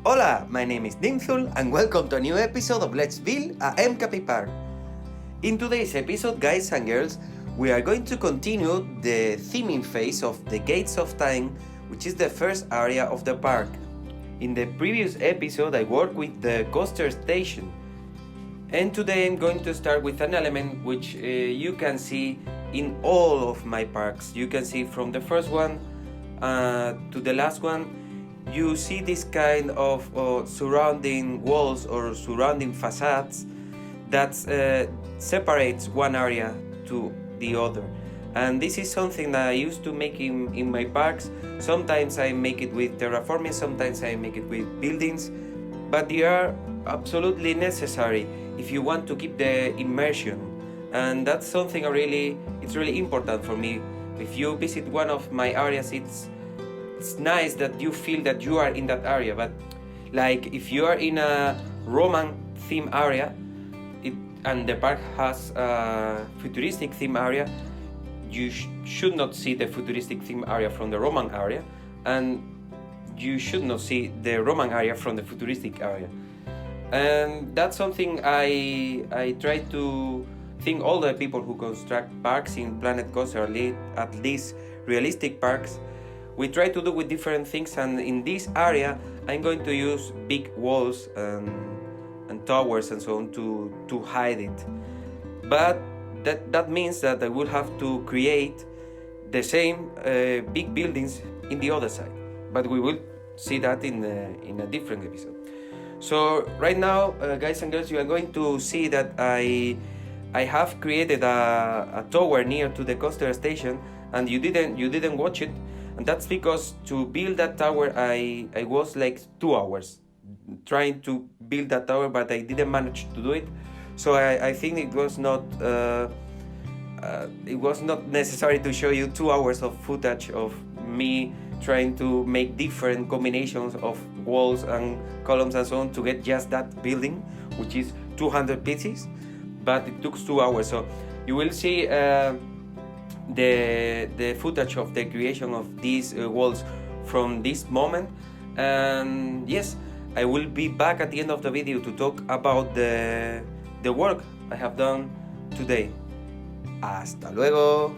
Hola, my name is Dimthul and welcome to a new episode of Let's Build a MKP Park. In today's episode, guys and girls, we are going to continue the theming phase of the Gates of Time, which is the first area of the park. In the previous episode, I worked with the coaster station, and today I'm going to start with an element which you can see in all of my parks. You can see from the first one to the last one. You see this kind of surrounding walls or surrounding facades that separates one area to the other. And this is something that I used to make in my parks. Sometimes I make it with terraforming, sometimes I make it with buildings, but they are absolutely necessary if you want to keep the immersion. And that's something it's really important for me. If you visit one of my areas, it's nice that you feel that you are in that area. But like if you are in a Roman theme area and the park has a futuristic theme area, you should not see the futuristic theme area from the Roman area, and you should not see the Roman area from the futuristic area. And that's something I try to think all the people who construct parks in Planet Coaster, at least realistic parks, we try to do with different things. And in this area I'm going to use big walls and towers and so on to hide it. But that means that I will have to create the same big buildings in the other side. But we will see that in a different episode. So right now, guys and girls, you are going to see that I have created a tower near to the coaster station, and you didn't watch it. And that's because to build that tower, I was like 2 hours trying to build that tower, but I didn't manage to do it. So I think it was not necessary to show you 2 hours of footage of me trying to make different combinations of walls and columns and so on to get just that building, which is 200 pieces. But it took 2 hours. So you will see the footage of the creation of these walls from this moment. And yes, I will be back at the end of the video to talk about the work I have done today. Hasta luego.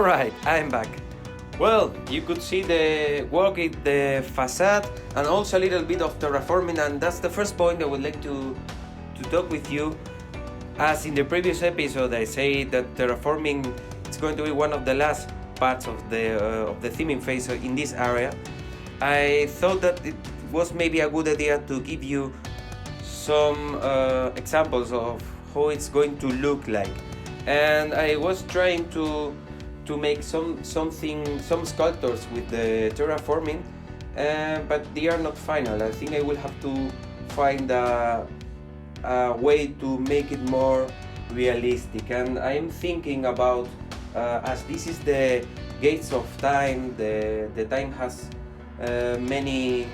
Alright, I'm back. Well, you could see the work in the facade and also a little bit of terraforming, and that's the first point I would like to talk with you. As in the previous episode I say that terraforming is going to be one of the last parts of the theming phase in this area. I thought that it was maybe a good idea to give you some examples of how it's going to look like, and I was trying to make some sculptures with the terraforming, but they are not final. I think I will have to find a way to make it more realistic, and I am thinking about as this is the gates of time, the time has many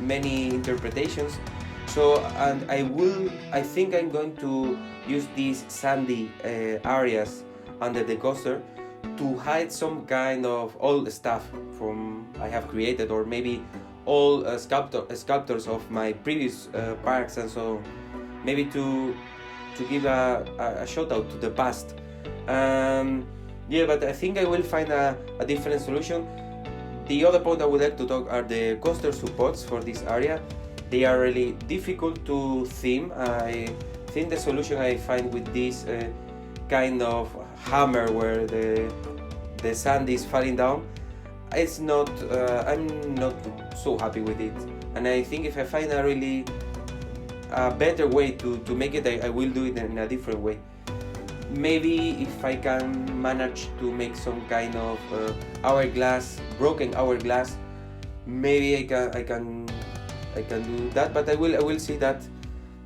interpretations. So, and I think I'm going to use these sandy areas under the coaster to hide some kind of old stuff from I have created, or maybe all sculptors of my previous parks, and so maybe to give a shout out to the past. Yeah, but I think I will find a different solution. The other point I would like to talk are the coaster supports for this area. They are really difficult to theme. I think the solution I find with this kind of hammer where the sand is falling down, it's not. I'm not so happy with it, and I think if I find a better way to make it, I will do it in a different way. Maybe if I can manage to make some kind of broken hourglass, maybe I can do that, but I will see that,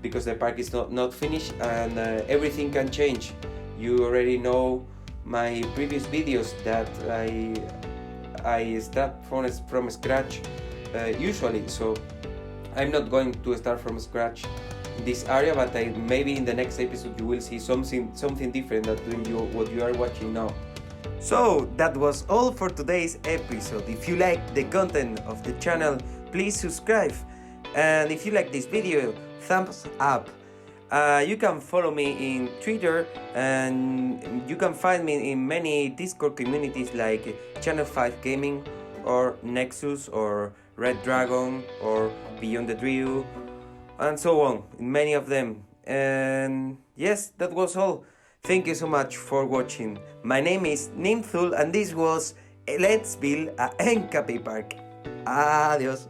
because the park is not finished, and everything can change. You already know my previous videos that I start from scratch usually, so I'm not going to start from scratch in this area, but maybe in the next episode you will see something different than what you are watching now. So that was all for today's episode. If you like the content of the channel, please subscribe, and if you like this video, thumbs up. You can follow me in Twitter, and you can find me in many Discord communities like Channel 5 Gaming, or Nexus, or Red Dragon, or Beyond the Drill, and so on, in many of them. And yes, that was all. Thank you so much for watching. My name is Nimthul, and this was Let's Build a MKP Park. Adios.